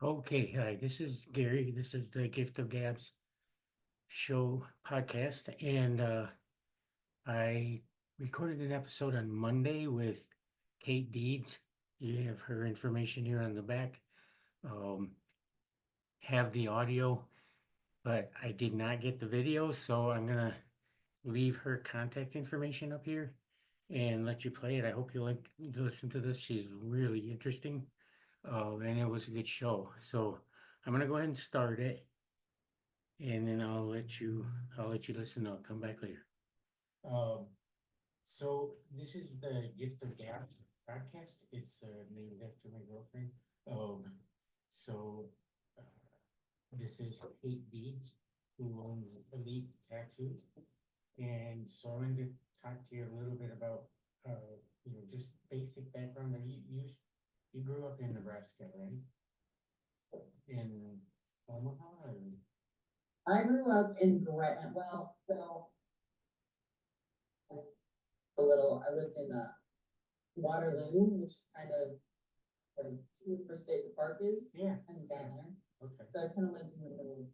Okay, hi, this is Gary. This is the Gift of Gabs show podcast, and I recorded an episode on Monday with Kate Deeds. You have her information here on the back. Um, have the audio, but I did not get the video, so I'm gonna leave her contact information up here and let you play it. I hope you like to listen to this. She's really interesting, and it was a good show. So I'm gonna go ahead and start it. And then I'll let you listen. I'll come back later. Um, so this is the Gift of Gab podcast. It's named after my girlfriend. Um, so uh, this is Kate Deeds, who owns Elite Tattoo, and so I'm going to talk to you a little bit about just basic background. You grew up in Nebraska, right? In Omaha, or I grew up in Gretna. Well, so a little. I lived in Waterloo, which is kind of where where State Park is. yeah, Kind of down there. okay, So I kind of lived in the middle.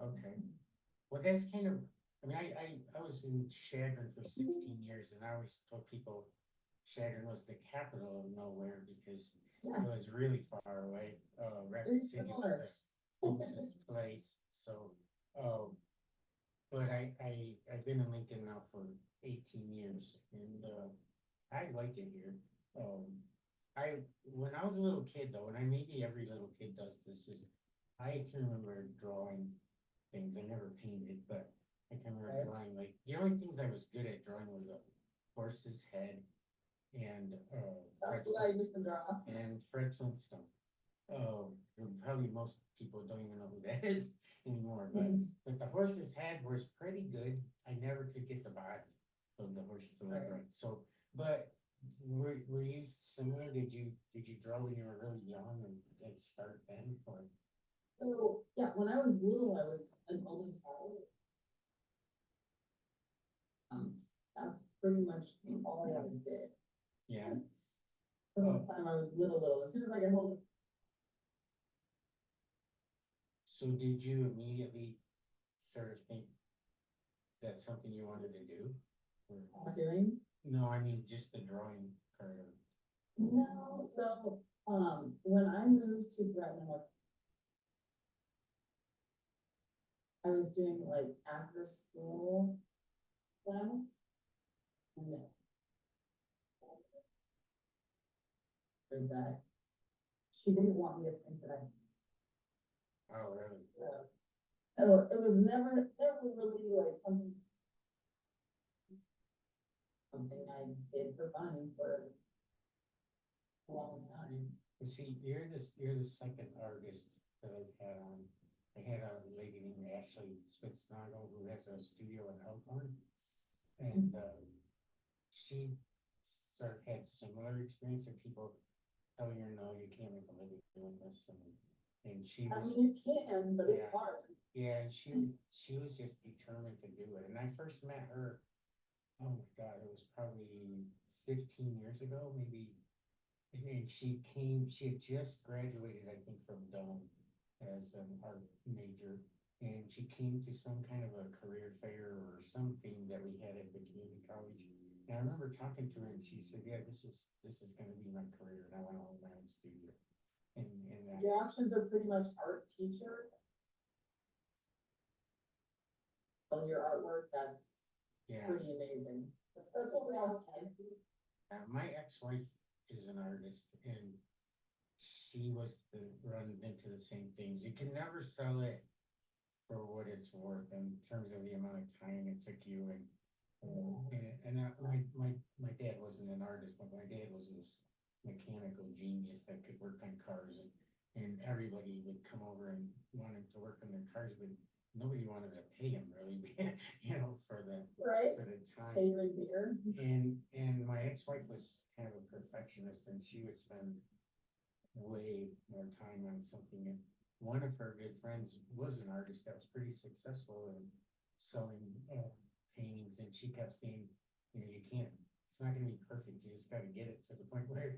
okay. Well, that's kind of, I mean, I was in Chadron for 16 years, and I always told people Chadron was the capital of nowhere because Yeah, it was really far away. Rapid very City was similar. the closest place. So, but I've been in Lincoln now for 18 years, and I like it here. Um, when I was a little kid though, and maybe every little kid does this, is I can remember drawing things. I never painted, but I can remember Right. drawing, like, the only things I was good at drawing was a horse's head and That's what I used to draw. Fred Flintstone. Probably most people don't even know who that is anymore, but the horse's head was pretty good. I never could get the body of the horse to look Right. right. So, but were you similar? Did you draw when you were really young and did start then, or So yeah, when I was little, I was an only child. Um, that's pretty much all I ever did. yeah? From the time I was little. As soon as I got hold of So did you immediately sort of think that's something you wanted to do? doing. No, I mean just the drawing part of. No, so when I moved to Gretna, I was doing like after school class. And then for that, she didn't want me to think that Oh, really? it was never really like something I did for fun for a long time. You see, you're the second artist that I've had on. I had a lady named Ashley Spitznagle who has a studio in Elkhorn, and she sort of had similar experience of people telling her, no, you can't make a living doing this, and she I was, mean, you can, but it's yeah, hard. yeah, and she was just determined to do it. And I first met her, oh my God, it was probably 15 years ago, maybe. And she had just graduated, I think, from Dome as an art major. And she came to some kind of a career fair or something that we had at the community college. And I remember talking to her, and she said, "Yeah, this is going to be my career, and I want to own my own studio." And Your options are pretty much art teacher, all your artwork, that's yeah, pretty amazing. That's what we all say. my ex-wife is an artist, and she was run into the same things. You can never sell it for what it's worth in terms of the amount of time it took you. My dad wasn't an artist, but my dad was this mechanical genius that could work on cars, and everybody would come over and wanted to work on their cars, but nobody wanted to pay him really, for the Right? for the time. Favorite beer. And my ex-wife was kind of a perfectionist, and she would spend way more time on something. And one of her good friends was an artist that was pretty successful in selling paintings, and she kept saying, you can't. It's not going to be perfect. You just got to get it to the point where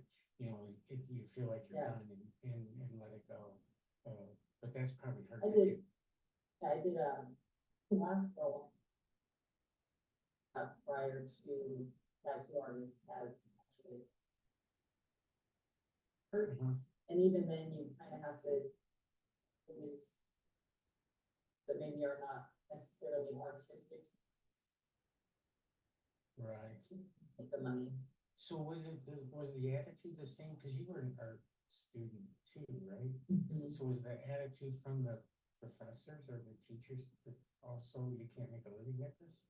if you feel like you're Yeah. done and let it but that's probably hard I to did. do. Yeah, I did, last fall, prior to tattoo artist has actually hurt. Mhm. And even then, you kind of have to, use that maybe are not necessarily artistic, Right. just get the money. So was the attitude the same? Cause you were an art student too, right? Mhm. So was the attitude from the professors or the teachers that also you can't make a living at this?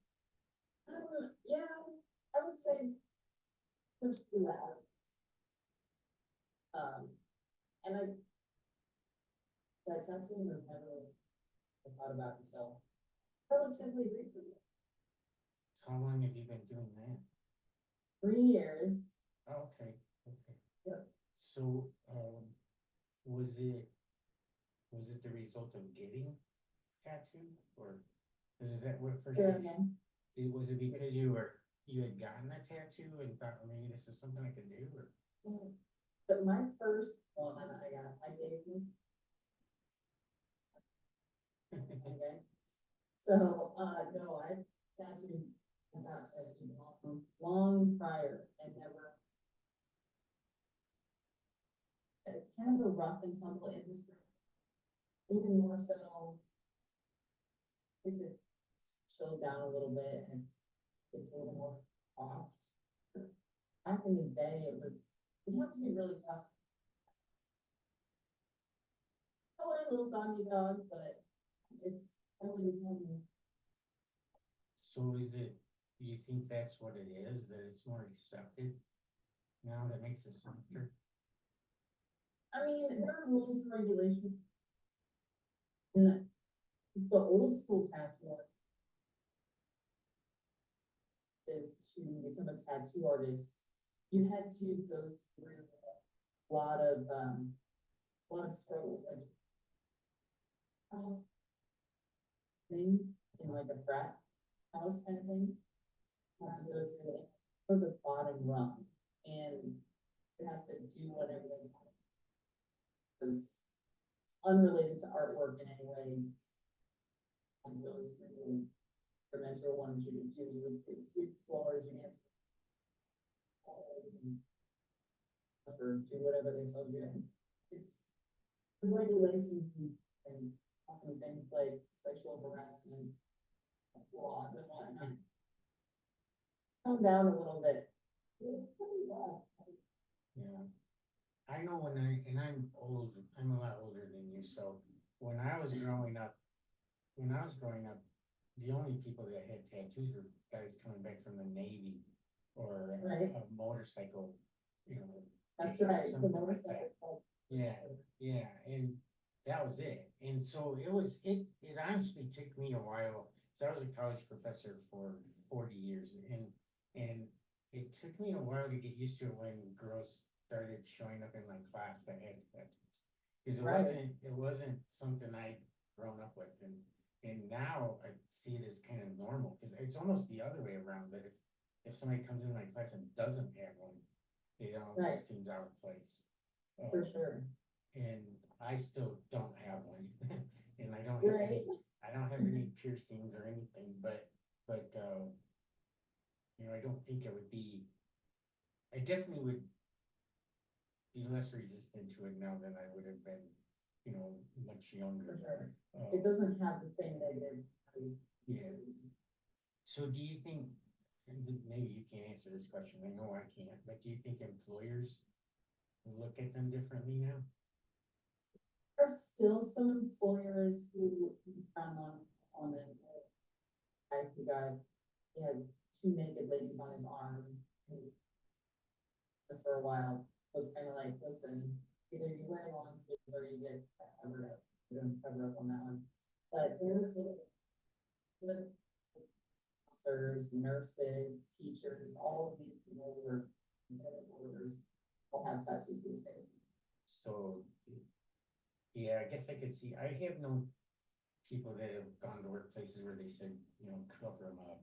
Yeah, I would say push through that. And that tattooing was never thought about until relatively recently. So how long have you been doing that? 3 years. Oh, okay, okay. Yeah. So, was it, the result of getting tattooed or is that what first? Say that again. Was it because you had gotten a tattoo and thought, "Oh, maybe this is something I could do or? But my first one I gave you. Okay. So, no, I tattooed, I got tattooed long prior and never. It's kind of a rough and tumble industry. Even more so. Is it chilled down a little bit and it's a little more soft. Back in the day, you have to be really tough. Oh, a little doggy dog, but it's really becoming. So do you think that's what it is, that it's more accepted now that makes it softer? I mean, there are rules and regulations. And the old school tattoo art is to become a tattoo artist. You had to go through a lot of struggles, like thing in like a frat house kind of thing. You have to go through it for the bottom rung, and you have to do whatever they tell you. It's unrelated to artwork in any way. And go through your mentor wanted you to do, you would take sweep floors, you answer. Or do whatever they told you. And it's the regulations and awesome things like sexual harassment laws and whatnot. Come down a little bit. It was pretty rough. Yeah. I know and I'm old, I'm a lot older than you, so when I was growing up, the only people that had tattoos were guys coming back from the Navy or Right. a motorcycle, you know. That's gang, right. The something like motorcycle that. club. Yeah, yeah, and that was it. And so it honestly took me a while, so I was a college professor for 40 years and it took me a while to get used to it when girls started showing up in my class that had tattoos. Cause Right. it wasn't something I'd grown up with and now I see it as kind of normal, cause it's almost the other way around, that if somebody comes in my class and doesn't have one, it Right. almost seems out of place. For sure. And I still don't have one, and I don't Right. have any piercings or anything, but, I don't think I definitely would be less resistant to it now than I would have been, much younger. For sure. Uh, It doesn't have the same negative. Yeah. So do you think, and maybe you can't answer this question, I know I can't, but do you think employers look at them differently now? There are still some employers who frown on it. I who got, he has two naked ladies on his arm. For a while was kind of like, listen, either you wear long sleeves or you get covered up. You don't cover up on that one. But there's little officers, nurses, teachers, all of these people who are considered workers will have tattoos these days. So, yeah, I guess I could see, I have known people that have gone to workplaces where they said, cover them up,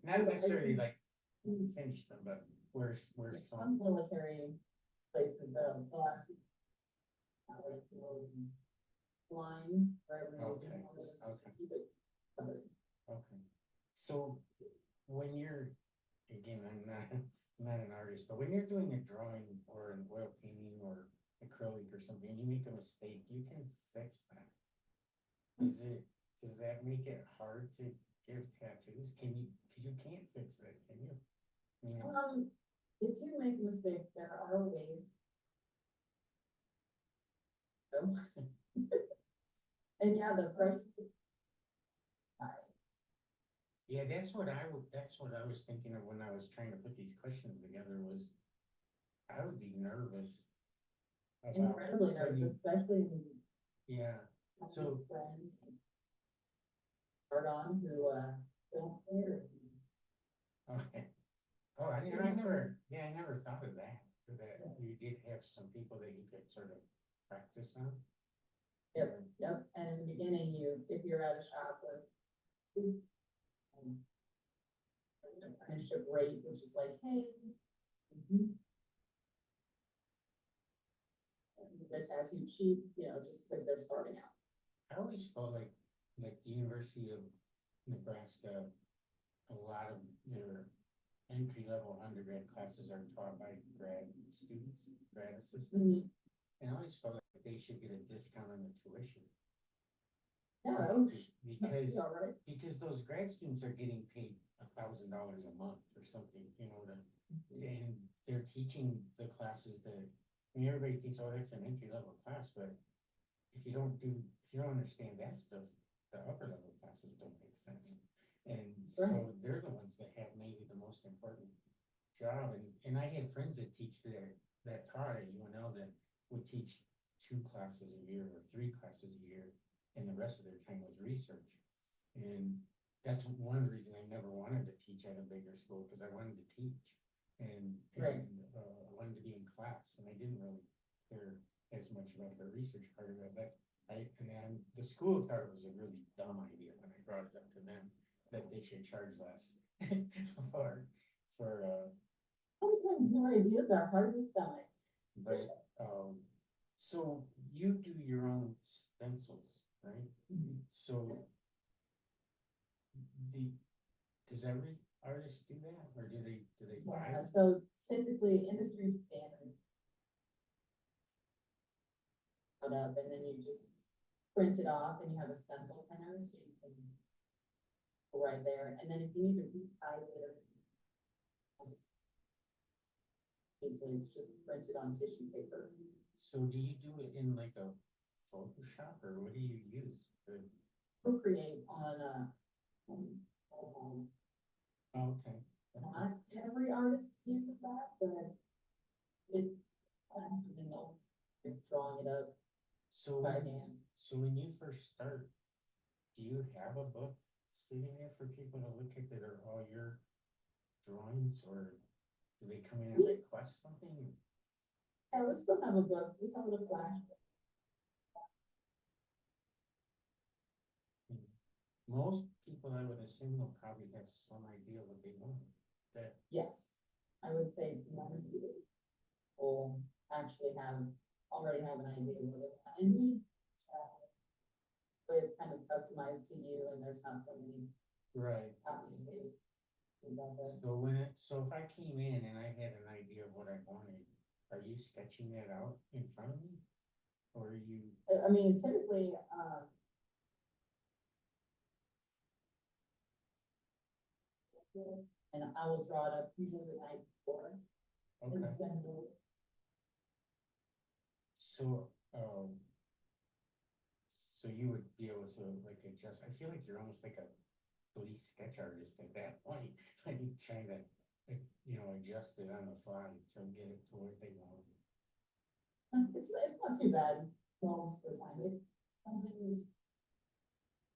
not necessarily like finish them, but where's Some military places, the last line, right, where you're Okay, doing all those, to okay. keep it covered. Okay, so when you're, again, I'm not, not an artist, but when you're doing a drawing or an oil painting or acrylic or something, and you make a mistake, you can fix that. Is it, does that make it hard to give tattoos? Can you, cause you can't fix that, can you? I mean, If you make a mistake, there are ways. Oh. And yeah, the first. yeah, that's what I was thinking of when I was trying to put these questions together was, I would be nervous about Incredibly nervous, putting- especially when you yeah, have so, friends. Hard on who, don't care. okay. Oh, I never, yeah, I never thought of that, that you did have some people that you could sort of practice on. Yep, yep, and in the beginning, if you're at a shop with. An apprenticeship rate, which is like, hey. The tattoo cheap, just because they're starting out. I always felt like the University of Nebraska, a lot of their entry-level undergrad classes are taught by grad students, grad assistants. And I always felt like they should get a discount on the tuition. Yeah, that would Because, be all right. because those grad students are getting paid $1,000 a month or something, you know, and they're teaching the classes that, I mean, everybody thinks, oh, that's an entry-level class, but if you don't understand that stuff, the upper level classes don't make sense. And so Right. they're the ones that have maybe the most important job, and I had friends that teach that taught at UNL that would teach 2 classes a year or 3 classes a year, and the rest of their time was research. And that's one of the reasons I never wanted to teach at a bigger school, because I wanted to teach and, Right. I wanted to be in class, and I didn't really care as much about the research part of it, but and then the school thought it was a really dumb idea when I brought it up to them, that they should charge less for, Sometimes new ideas are hard to stomach. but, so you do your own stencils, right? So does every artist do that, or do they buy Yeah, them? so typically industry standard. Put up, and then you just print it off, and you have a stencil printer, so you can. Go right there, and then if you need to resize it or. Basically, it's just printed on tissue paper. So do you do it in like a Photoshop, or what do you use? Procreate on, Okay. not every artist uses that, but it, I don't know, like drawing it up So by when, hand. so when you first start, do you have a book sitting there for people to look at that are all your drawings, or do they come in and request something? Yeah, we still have a book, we call it a flash book. Most people, I would assume, will probably have some idea what they want. That, Yes, I would say many people will actually already have an idea of what they want, and it's kind of customized to you, and there's not so many right. copy and paste. Things out there. So if I came in and I had an idea of what I wanted, are you sketching that out in front of me? Or are you, I mean, typically, and I will draw it up usually the night before. And okay, send it over. so, so you would be able to like adjust, I feel like you're almost like a police sketch artist at that point, like trying to, like, adjust it on the fly to get it to what they want. It's not too bad most of the time. If something's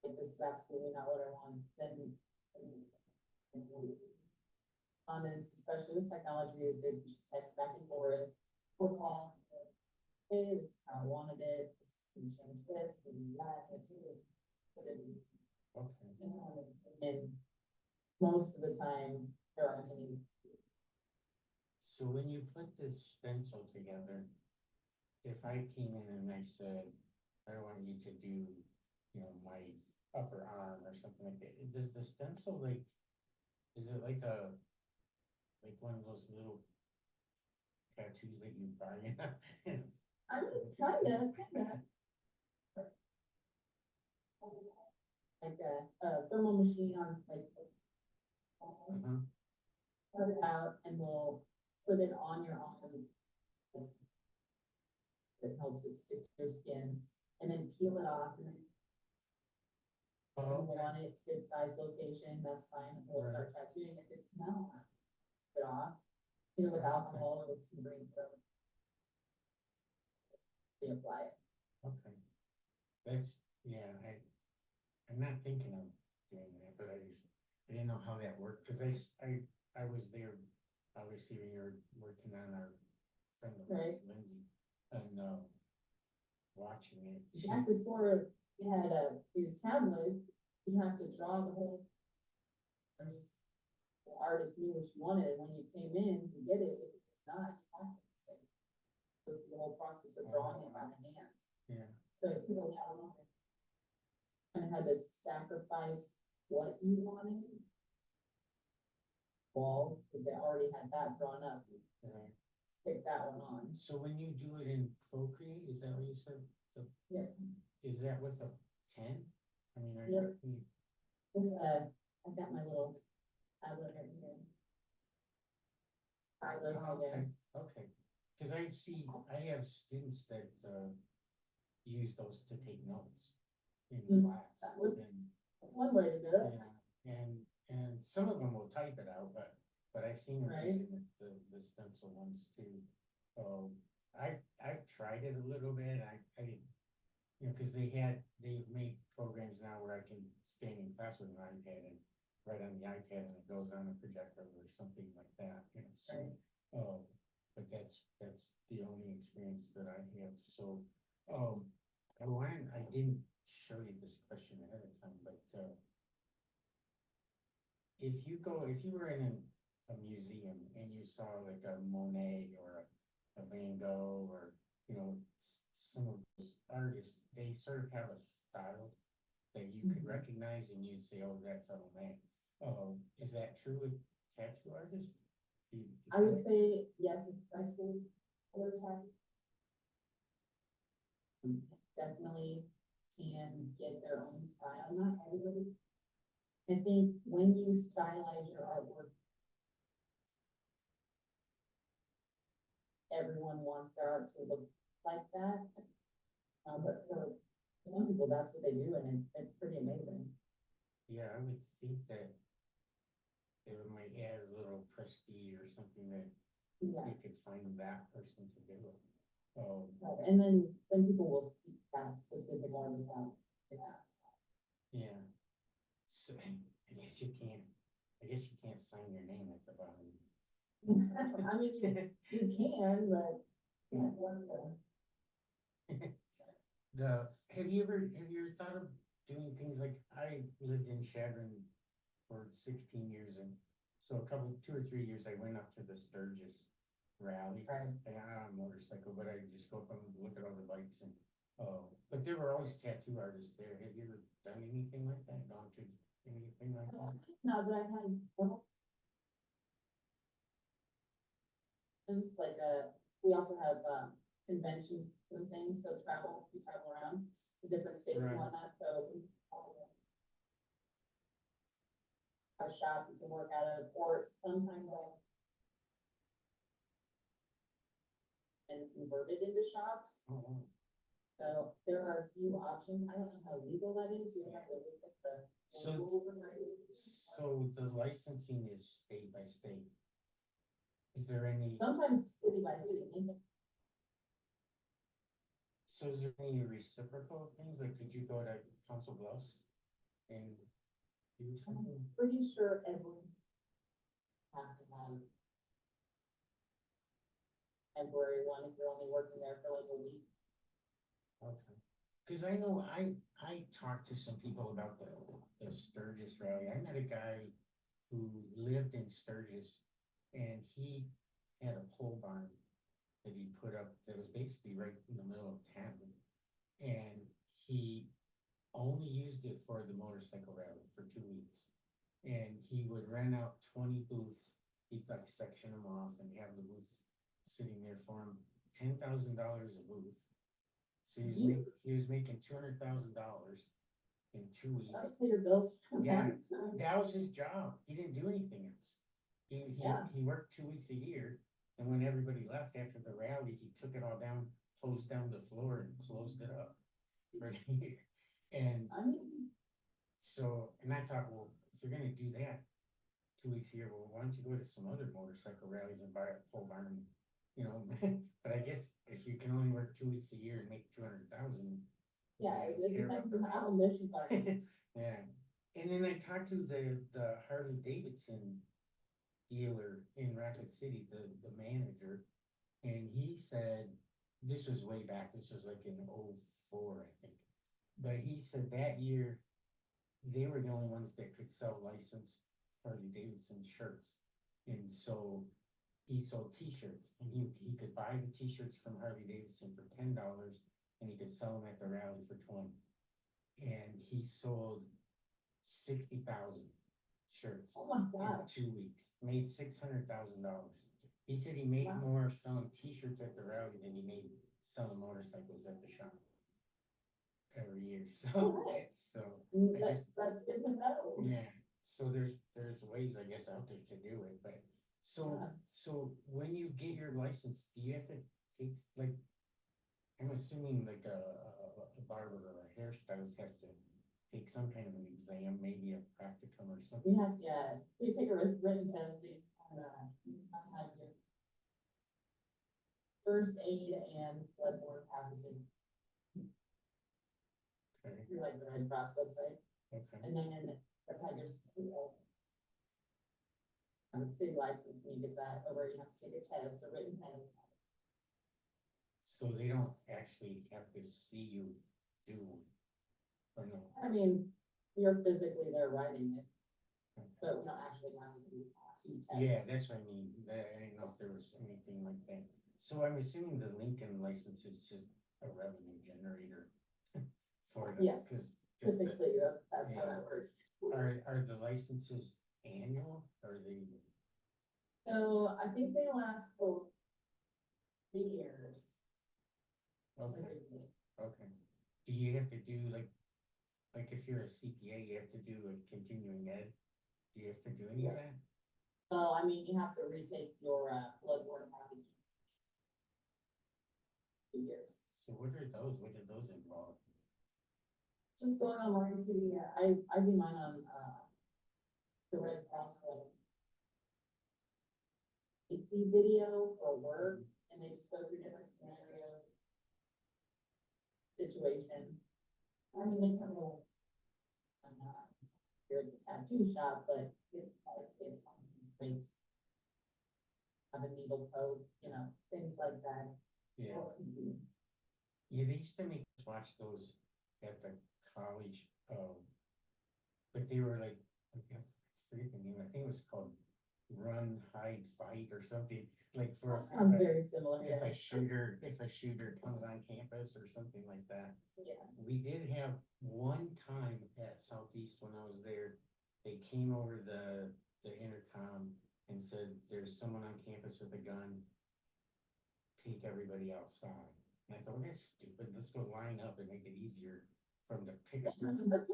like this is absolutely not what I want, then on it, especially with technology, is they just text back and forth or call. Hey, this is how I wanted it. This is gonna change this and that. And it's really, Okay, and most of the time there aren't any. so when you put this stencil together, if I came in and I said, I want you to do, you know, my upper arm or something like that. Does the stencil like, is it like like one of those little tattoos that you buy? I mean, kinda. Like a thermal machine on like, Uh-huh. cut it out and we'll put it on your arm. It helps it stick to your skin and then peel it off and then Oh, you want its good size location, that's fine. We'll start tattooing. If it's not, put it off, either with alcohol or with some green soda. Reapply it. okay. That's, yeah, I'm not thinking of doing that, but I didn't know how that worked, cause I was there, obviously, when you were working on our friend of ours, Right. Lindsay, and, watching it. Back before you had these tablets, you have to draw the whole. Or just the artist knew what you wanted, and when you came in to get it, if it's not, you have to say, go through the whole process of drawing it by hand. Yeah, So it took a while. Kind of had to sacrifice what you wanted. Walls, because they already had that drawn up. right. Pick that one on. So when you do it in Procreate, is that what you said? Yeah. Is that with a pen? I mean, Yep. I've got my little tablet right here. Try this, I Okay, guess. okay, cause I have students that, use those to take notes in class. that would- And That's one way to do it. yeah, and some of them will type it out, but I've seen them Right. using the stencil ones too. I've tried it a little bit, I didn't, you know, cause they've made programs now where I can stand in class with an iPad and write on the iPad and it goes on a projector or something like that, you know, so. Right. But that's the only experience that I have, so, I didn't show you this question ahead of time, but, if you were in a museum and you saw like a Monet or a Van Gogh or, you know, some of those artists, they sort of have a style that you could Mhm. recognize and you'd say, oh, that's a Monet. Is that true with tattoo artists? I would say yes, especially other type. Definitely can get their own style, not everybody. I think when you stylize your artwork, everyone wants their art to look like that. But for some people, that's what they do, and it's pretty amazing. Yeah, I would think that it might add a little prestige or something that Yeah, you could find that person to do it. right. And then people will seek that specific artist out. Yeah. Yeah. So I guess you can't sign your name at the bottom. I mean, you can, but. Yeah, wonderful. Have you ever thought of doing things like, I lived in Chadron for 16 years, and so 2 or 3 years I went up to the Sturgis rally. Right. And I'm on a motorcycle, but I just go up and look at all the bikes and, but there were always tattoo artists there. Have you ever done anything like that? Gone to anything like that? No, but I've had, well, things like, we also have, conventions and things, so we travel around to different states and Right. whatnot, so. A shop you can work out of, or sometimes and convert it into shops. Oh, wow. So there are a few options. I don't know how legal that is. You have to look at the So- rules and regulations. So the licensing is state by state. Is there any, Sometimes city by city. so is there any reciprocal things, like could you go to Council Bluffs and do something? I'm pretty sure everyone's have to have temporary one if you're only working there for like a week. Okay, cause I know I talked to some people about the Sturgis rally. I met a guy who lived in Sturgis and he had a pole barn that he put up that was basically right in the middle of town. And he only used it for the motorcycle rally for 2 weeks. And he would rent out 20 booths, he'd like section them off and have the booths sitting there for him, $10,000 a booth. So he was making $200,000 in 2 weeks. Let's pay your bills. Yeah. That was his job. He didn't do anything else. Yeah. He worked 2 weeks a year, and when everybody left after the rally, he took it all down, closed down the floor and closed it up for the year. And I mean, so, and I thought, well, if you're gonna do that 2 weeks a year, well, why don't you go to some other motorcycle rallies and buy a pole barn, you know? But I guess if you can only work 2 weeks a year and make 200,000. yeah, it care about depends the on how rest. ambitious are you. Yeah, and then I talked to the Harley Davidson dealer in Rapid City, the manager, and he said, this was way back, this was like in '04, I think. But he said that year, they were the only ones that could sell licensed Harley Davidson shirts. And so he sold t-shirts, and he could buy the t-shirts from Harley Davidson for $10, and he could sell them at the rally for 20. And he sold 60,000 shirts Oh my in God. 2 weeks, made $600,000. He said he made Wow. more selling t-shirts at the rally than he made selling motorcycles at the shop every year. So, Alright. so I That's, guess, that's good to know. yeah. So there's ways, I guess, out there to do it, but so Yeah. so when you get your license, do you have to take, like, I'm assuming like a barber or a hairstylist has to take some kind of an exam, maybe a practicum or something. You have, yeah, you take a written test, you have to have your first aid and bloodborne pathogen, Okay, through like the Red Cross website, okay. and then that's how you're, on the city license, and you get that, or you have to take a test, a written test. So they don't actually have to see you do one, or no? I mean, you're physically there writing it, Okay. but we don't actually have to do two tests. Yeah, that's what I mean, I didn't know if there was anything like that. So I'm assuming the Lincoln license is just a revenue generator for the, Yes, 'cause typically, that's how yeah. that works. Are the licenses annual, or they, So I think they last for 3 years. okay, okay. Do you have to do like if you're a CPA, you have to do a continuing ed? Do you have to do any of Yeah. that? Well, I mean, you have to retake your, bloodborne pathogen. 2 years. So what are those? What do those involve? Just going online to the, I do mine on, the Red Cross web. Safety video for work, and they just go through different scenarios. Situation. I mean, they come over. I'm not, you're at the tattoo shop, but it's like if something breaks. Have a needle poke, things like that. Yeah, Or, yeah, they used to make us watch those at the college, but they were like, I forget the name, I think it was called Run, Hide, Fight or something, like for That sounds very similar, if yeah. a shooter comes on campus or something like that. Yeah. We did have one time at Southeast when I was there, they came over the intercom and said, there's someone on campus with a gun, take everybody outside. And I thought, well, that's stupid, let's go line up and make it easier for them to pick us up. But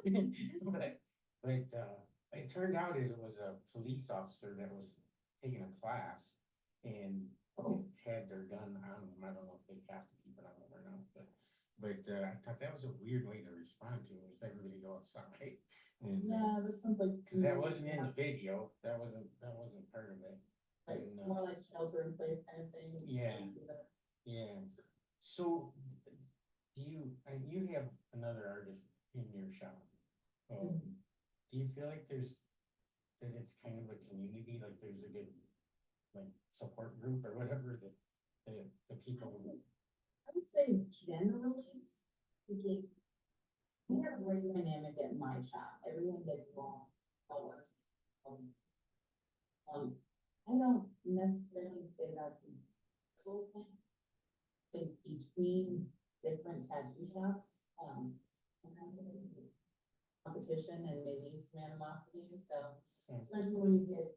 it turned out it was a police officer that was taking a class and had their gun on them. I don't know if they have to keep it on them or not, but I thought that was a weird way to respond to it, was everybody go outside. And, Yeah, that sounds like. cause that wasn't in the video, that wasn't part of it. Right, And, more like shelter in place kind of thing. Yeah. Yeah, so you have another artist in your shop. Do you feel like that it's kind of a community, like there's a good, like, support group or whatever that the people? I would say generally speaking, we have a great dynamic at my shop. Everyone gets along. Well. I don't necessarily say that's a personal thing. I think between different tattoo shops, competition and maybe some animosity, so Hmm. especially when you get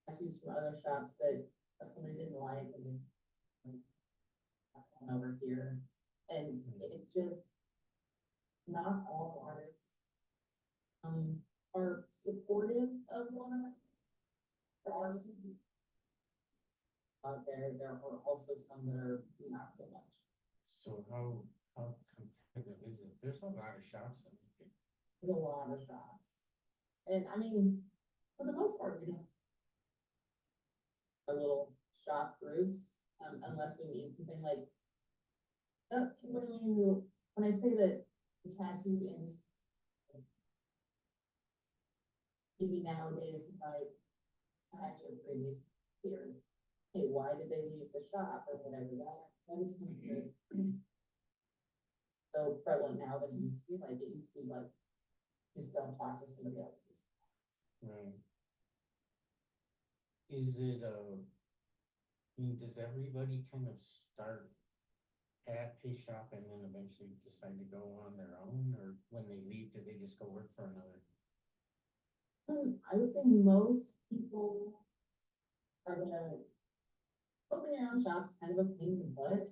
tattoos from other shops that somebody didn't like and then over here, and it just, not all artists are supportive of one another. There are some out there, there are also some that are not so much. So how competitive is it? There's a lot of shops in here. There's a lot of shops. And I mean, for the most part, we don't. Our little shop groups, unless we need something like. When I say that the tattoo industry. Maybe nowadays, like, tattoo previous here. Hey, why did they leave the shop or whatever that is something so prevalent now that it used to be like, it used to be like, just don't talk to somebody else. Right. Is it, I mean, does everybody kind of start at a shop and then eventually decide to go on their own, or when they leave, do they just go work for another? I would say most people are gonna open your own shops, kind of a pain in the butt.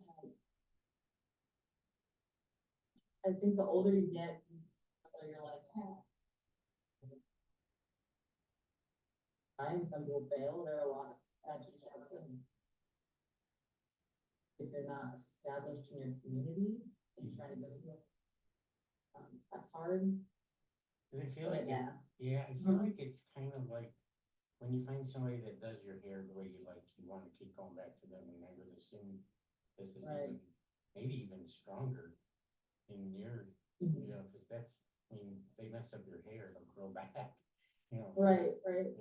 And I think the older you get, so you're like, and some people fail. There are a lot of tattoo shops that if you're not established in your community and you're trying to go somewhere, that's hard. Cause I feel But like, yeah, yeah, I feel like it's kind of like, when you find somebody that does your hair the way you like, you wanna keep going back to them, and I would assume this is Right. even, maybe even stronger in your, Mhm. you know, cause that's, I mean, they mess up your hair, they'll grow back, you know. right, right.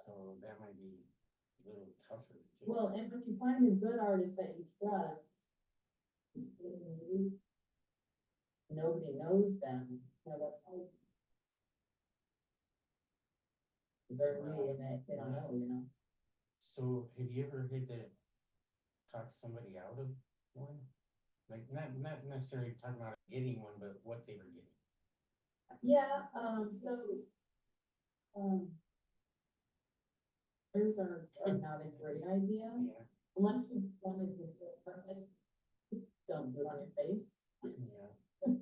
So that might be a little tougher too. Well, and when you find a good artist that you trust, nobody knows them, you know, that's hard. They're new and they don't know, you know. So have you ever had to talk somebody out of one? Like, not necessarily talking about getting one, but what they were getting. Yeah, those are not a great idea, Yeah, unless you want to do it, don't do it on your face. yeah.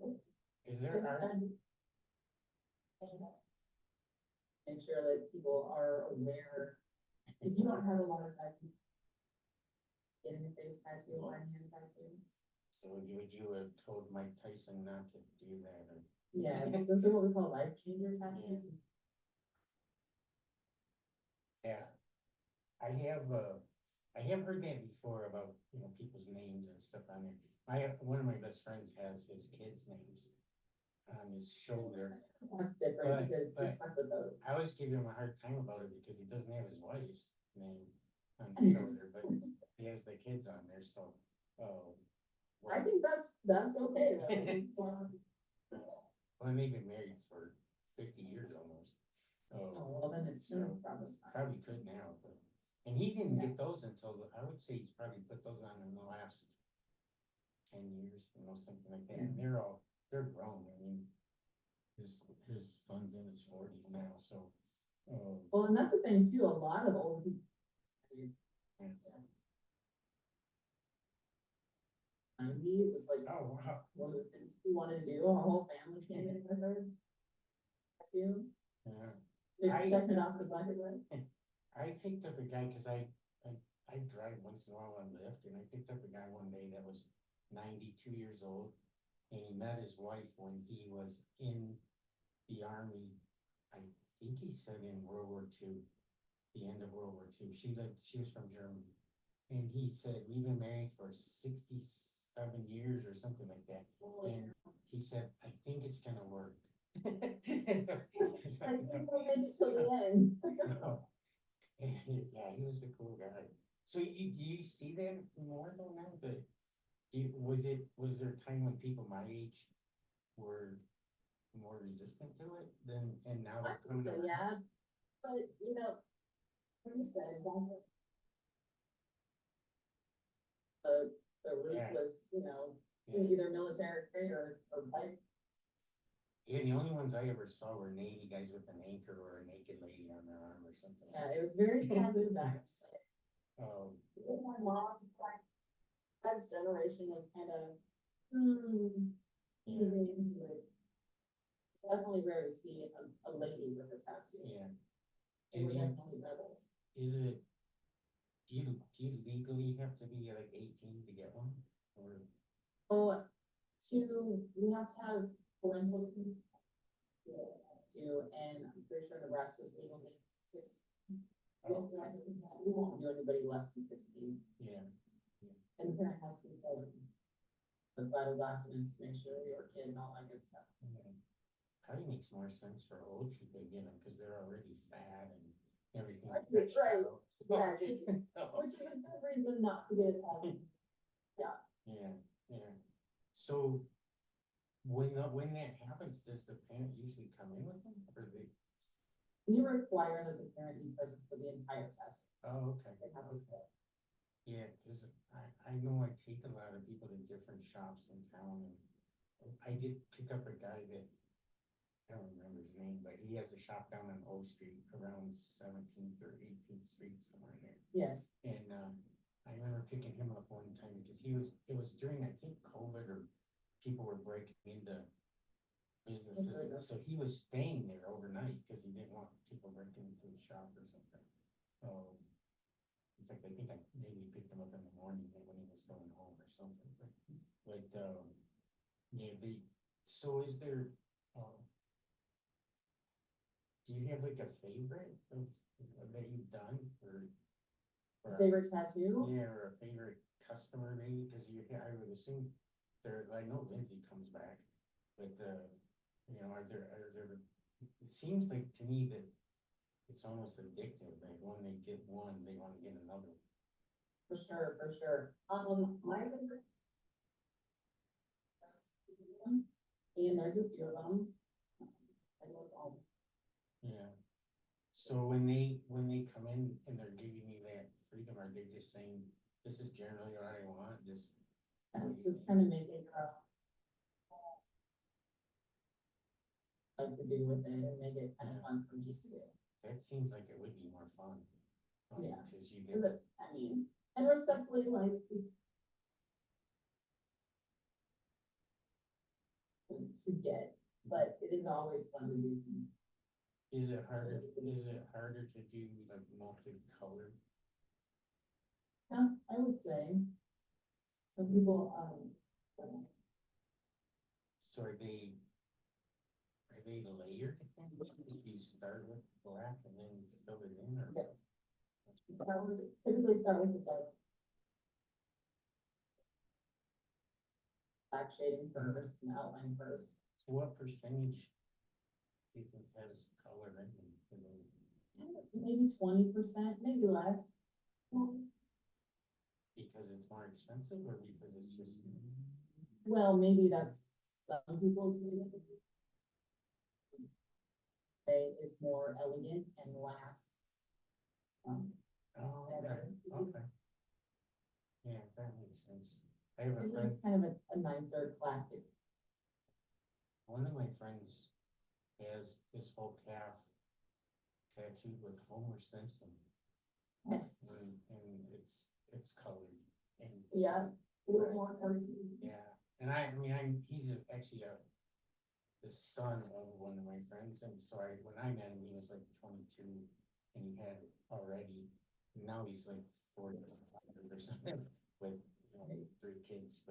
Is there Just, art? make sure that people are aware, if you don't have a lot of tattoo, getting a face tattoo or a hand tattoo. So would you have told Mike Tyson not to do that, or? Yeah, those are what we call life changer tattoos. Yeah. I have heard that before about, you know, people's names and stuff on there. One of my best friends has his kids' names on his shoulder. That's different But- because but- you stuck with those. I always give him a hard time about it because he doesn't have his wife's name on the shoulder, but he has the kids on there, so, I think that's okay though. well, and they've been married for 50 years almost. Oh, well, then it's no problem. Probably could now, but, and he didn't Yeah. get those until, I would say he's probably put those on in the last 10 years, you know, something like that, and they're grown, I mean, his son's in his 40s now, so, Well, and that's the thing too, a lot of old people. yeah. 90, it was like, Oh, wow. one of the things he wanted to do, our whole family came in with her. Tattoo, Yeah. check it off the bucket list. I picked up a guy, cause I drive once in a while on Lyft, and I picked up a guy one day that was 92 years old. And he met his wife when he was in the army. I think he said in World War II, the end of World War II. She was from Germany. And he said, we've been married for 67 years or something like that. And he said, I think it's gonna work. I think we'll make it till the end. Yeah, he was a cool guy. So you see that more though now, but was there a time when people my age were more resistant to it than, and now I they're would coming say, around? yeah, but you know, like you said, the root Yeah. was, you know, Yeah. either military or bike. Yeah, the only ones I ever saw were Navy guys with an anchor or a naked lady on their arm or something. Yeah, it was very sad with that. Um, My mom's like, dad's generation was kind of, yeah, easy into it. Definitely rare to see a lady with a tattoo. yeah. They were And then, definitely rebels. is it, do you legally have to be like 18 to get one? Or, Oh, we have to have parental consent. Do, and I'm pretty sure Nebraska's legal to 16. We oh, have to consent. We won't do anybody less than 16, yeah, and the parent has to be present. The vital documents to make sure your kid and all that good stuff. yeah. Probably makes more sense for old people to get them, cause they're already fat and everything's. Right, stretched right, out. exactly. So, Which is a good reason not to get a tattoo. yeah, yeah. So when that happens, does the parent usually come in with them or they? We require that the parent be present for the entire test. Oh, okay. They have to stay. Yeah, cause I know I take a lot of people to different shops in town and I did pick up a guy that, I don't remember his name, but he has a shop down on O Street around 17th or 18th Street, somewhere in there. Yes. And, I remember picking him up one time because it was during, I think, COVID or people were breaking into businesses. So he was staying there overnight because he didn't want people breaking into his shop or something. In fact, I think I maybe picked him up in the morning when he was going home or something, but, yeah, so is there, um, do you have like a favorite that you've done or Favorite tattoo? yeah, or a favorite customer maybe, cause I would assume I know Lindsay comes back, but, you know, are there, it seems like to me that it's almost addictive, that when they get one, they wanna get another. For sure, for sure. My favorite. And there's a few of them. I love all. Yeah. So when they come in and they're giving you that freedom, are they just saying, this is generally what I want, just? Just kind of make it, like to do with it and make it kind of fun for me to do. That seems like it would be more fun. Yeah. Cause you Is get, it, I mean, and respectfully, like. To get, but it is always fun to do. is it harder to do like multicolored? Yeah, I would say. Some people, So are they layered? If you start with black and then fill it in or? Yeah. I would typically start with the back shading first and outline first. So what percentage do you think has color in them? Maybe 20%, maybe less. Because it's more expensive or because it's just? Well, maybe that's some people's reason. Is more elegant and lasts. Oh, okay, Better. okay. Yeah, that makes sense. I have a It friend, is kind of a nicer classic. one of my friends has his whole calf tattooed with Homer Simpson. Yes. And it's colored and. Yeah, a little more cartoon. Yeah, and I mean, he's actually the son of one of my friends, and so when I met him, he was like 22, and he had already, now he's like 40 or something, with, you know, 3 kids,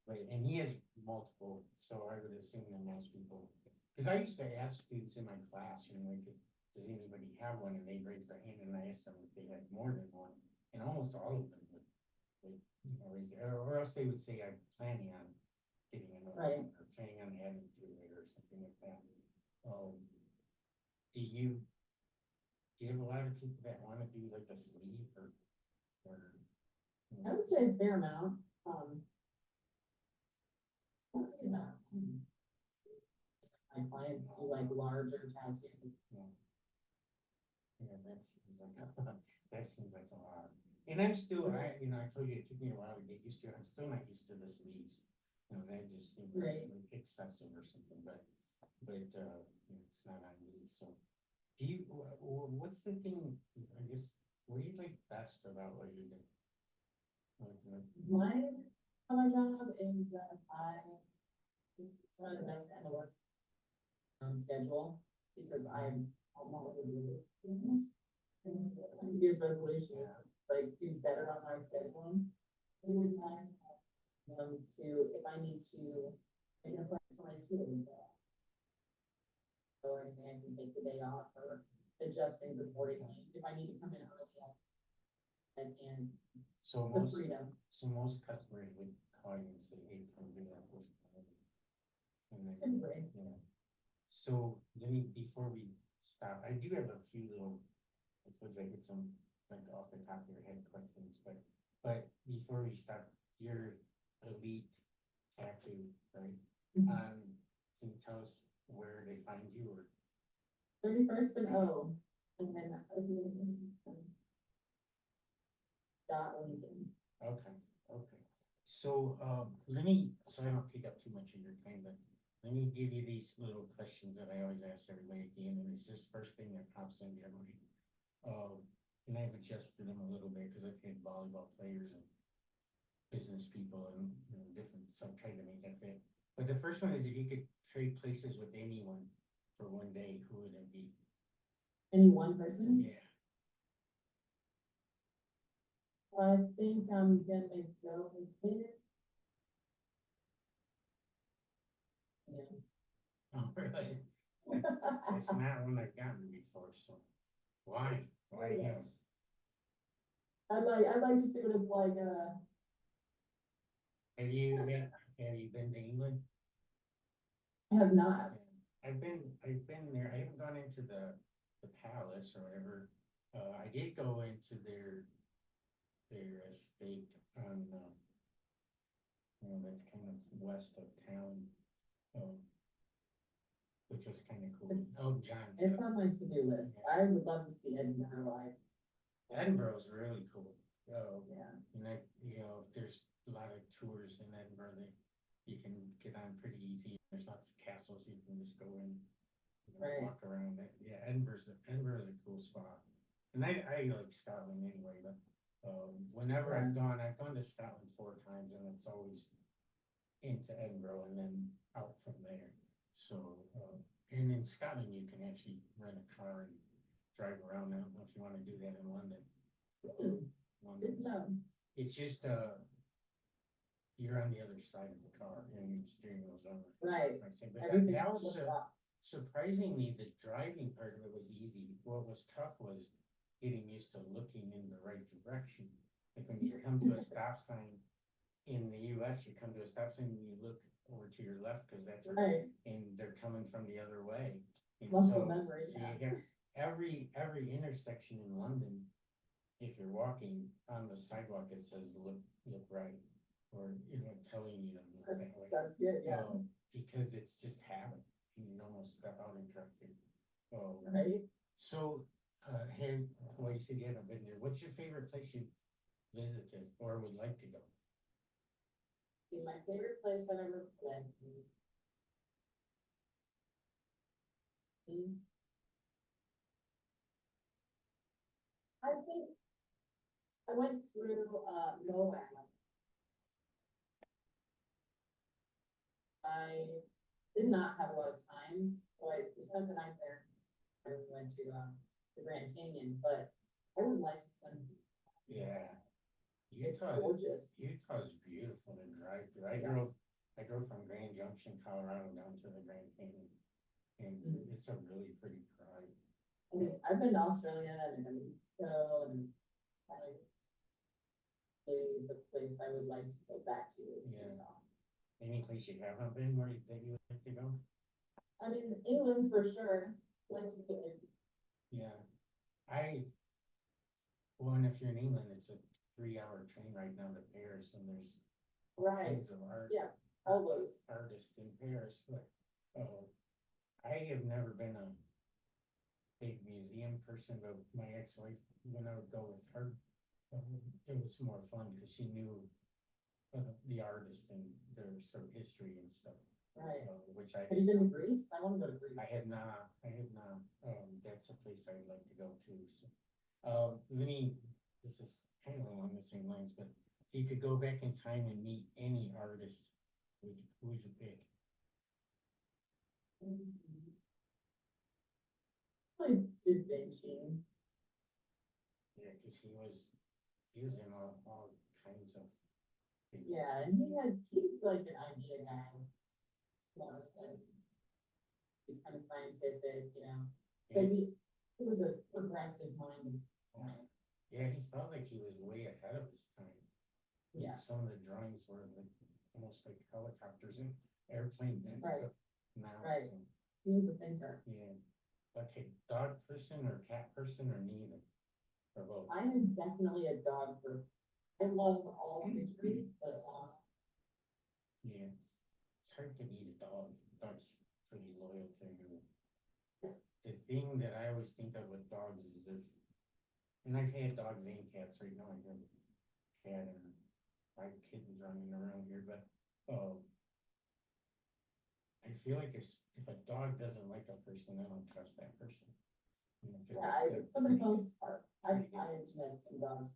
and he has multiple, so I would assume that most people, because I used to ask students in my class, you know, like, does anybody have one, and they'd raise their hand, and I asked them if they had more than one, and almost all of them would, you know, or else they would say, I'm planning on getting another Right. one, or planning on adding to it, or something like that. Do you have a lot of people that wanna do like the sleeve or? You I know, would say a fair amount. I would say that. My clients do like larger tattoos. Yeah, that seems like, that seems like a lot. And I'm still, you know, I told you it took me a while to get used to it, I'm still not used to the sleeves. You know, that just seems Right. like excessive or something, but, but, you know, it's not on me, so. Do you, what's the thing, I guess, what do you like best about what you do? My, my job is that it's one of the best kind of work on schedule, because I'm all over the year's resolution is like do better on my scheduling. It is nice to, if I need to make an appointment for my kids, or anything, I can take the day off or adjust things accordingly. If I need to come in early, I can, So the most, freedom. so most customers would call you and say, hey, come do that this. And then, Typically. yeah. So let me, before we stop, I do have a few little, I told you I get some like off the top of your head questions, but before we stop, your elite tattoo, right? Mhm. Can you tell us where they find you or? 31st and O, and then dot Lincoln. Okay, okay. So, let me, so I don't take up too much of your time, but let me give you these little questions that I always ask everybody at the end, and it's just first thing that pops into your mind. And I've adjusted them a little bit because I've had volleyball players and business people and, you know, different, so I've tried to make that fit. But the first one is if you could trade places with anyone for one day, who would it be? Any one person? Yeah, I think I'm gonna go with it. Yeah. oh, really? It's not one I've gotten before, so why? Why him? I'd like to see what it's like, Have you been to England? I have not. I've been there. I haven't gone into the palace or whatever. I did go into their estate on, you know, that's kind of west of town, um, which was kind of cool. It's- Oh, John, It's on my to-do list. I would love to see Edinburgh live. Edinburgh's really cool. Yeah. And you know, there's a lot of tours in Edinburgh that you can get on pretty easy. There's lots of castles you can just go in, you know, Right. walk around it. Yeah, Edinburgh's a cool spot. And I like Scotland anyway, but whenever I've gone to Scotland 4 times, and it's always into Edinburgh and then out from there. So, and in Scotland, you can actually rent a car and drive around. I don't know if you want to do that in London. Good to know. It's just, you're on the other side of the car and the steering wheel's on. Right. I said, but Everything that was, flipped off. surprisingly, the driving part of it was easy. What was tough was getting used to looking in the right direction. Like when you come to a stop sign in the US, you come to a stop sign and you look over to your left because that's Right. and they're coming from the other way. And Muscle memory, so yeah. you have every intersection in London, if you're walking on the sidewalk, it says look right, or, you know, telling you to look that way. That's good, yeah. Because it's just habit. You almost step out in traffic. Right? So, hey, well, you said you haven't been there. What's your favorite place you visited or would like to go? See, my favorite place I've ever been. I think I went through, Moab. I did not have a lot of time, so I spent the night there. And we went to, the Grand Canyon, but I would like to spend, Yeah. it's gorgeous. Utah's beautiful to drive through. I drove from Grand Junction, Colorado down to the Grand Canyon. And it's a really pretty drive. I mean, I've been to Australia and New Mexico, and I, the place I would like to go back to is Yeah. Utah. Any place you haven't been that you would like to go? I mean, England for sure. Like to go in. Yeah. Well, and if you're in England, it's a 3-hour train ride down to Paris and there's Right, tons of art. yeah, always. Artists in Paris, but, I have never been a big museum person, but my ex-wife, when I would go with her, it was more fun because she knew the artist and their sort of history and stuff, Right. which I. Have you been to Greece? I wanna go to Greece. I have not, that's a place I'd like to go to, so. This is kind of along the same lines, but if you could go back in time and meet any artist, who would you pick? Like Da Vinci. Yeah, cause he was in all kinds of things. Yeah, and he's like an idea guy. Honestly. He's kind of scientific, you know. So Yeah, he was a progressive mind. yeah, he felt like he was way ahead of his time. Yeah. Some of the drawings were like, almost like helicopters and airplanes and Right. stuff now, Right. so. He was a thinker. Yeah, okay, dog person or cat person or neither, or both? I am definitely a dog person. I love all creatures, but Yeah, it's hard to beat a dog. Dog's pretty loyal to you. The thing that I always think of with dogs is and I've had dogs and cats. Right now I have a cat and 5 kittens running around here, but I feel like if a dog doesn't like a person, I don't trust that person. You know, 'cause yeah, for the most part, I've met some dogs.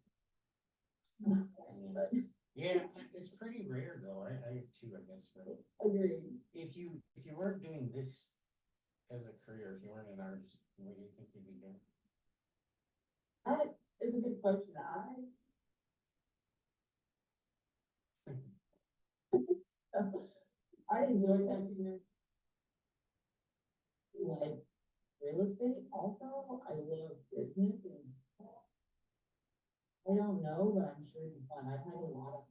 It's not funny, but yeah, it's pretty rare though. I have two, I guess, but agreed. if you weren't doing this as a career, if you weren't an artist, what do you think you'd be doing? That is a good question. I enjoy tattooing. Like real estate also. I love business and I don't know, but I'm sure it'd be fun. I've had a lot of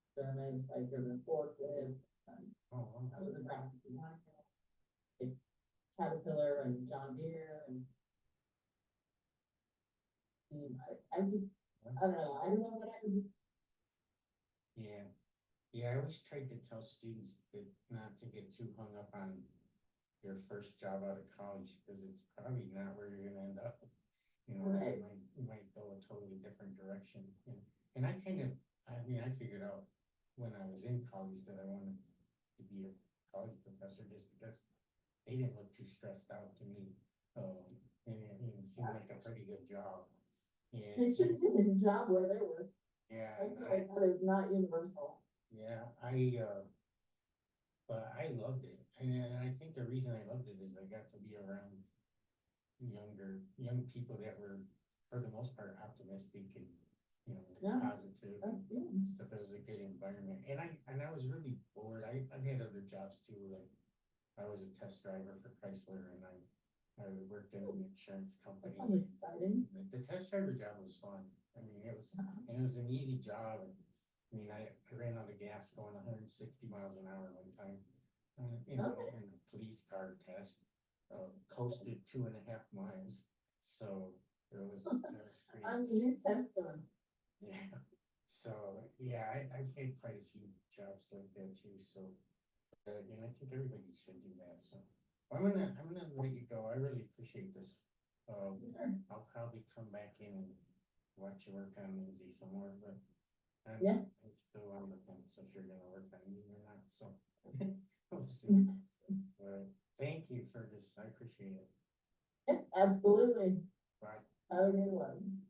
experiments, like driven forklift. Oh, I was a graphic designer, like Caterpillar and John Deere and I just, I don't know, I don't know what I would do. yeah, yeah. I always tried to tell students that not to get too hung up on your first job out of college because it's probably not where you're gonna end up. You know, Right. you might go a totally different direction. And I kind of, I mean, I figured out when I was in college that I wanted to be a college professor just because they didn't look too stressed out to me. And it seemed like a pretty good job. They And should have did a job where they were. yeah, I feel like that is not universal. yeah, but I loved it. And I think the reason I loved it is I got to be around young people that were, for the most part, optimistic and, Yeah. positive and Yeah. stuff. It was a good environment. And I was really bored. I've had other jobs too, like I was a test driver for Chrysler and I worked in an insurance company. That was exciting. The test driver job was fun. I mean, it was an easy job. And, I mean, I ran out of gas going 160 miles an hour one time, in a police car test, coasted 2.5 miles. So it was pretty. I mean, these tests are. Yeah. So yeah, I've had quite a few jobs like that too. So, I think everybody should do that. So I'm gonna let you go. I really appreciate this. I'll probably come back in and watch you work on Lindsay some more, but Yeah. I'm still on the fence if you're gonna work on me or not. So we'll see. But thank you for this. I appreciate it. Yeah, absolutely. Bye. Have a good one.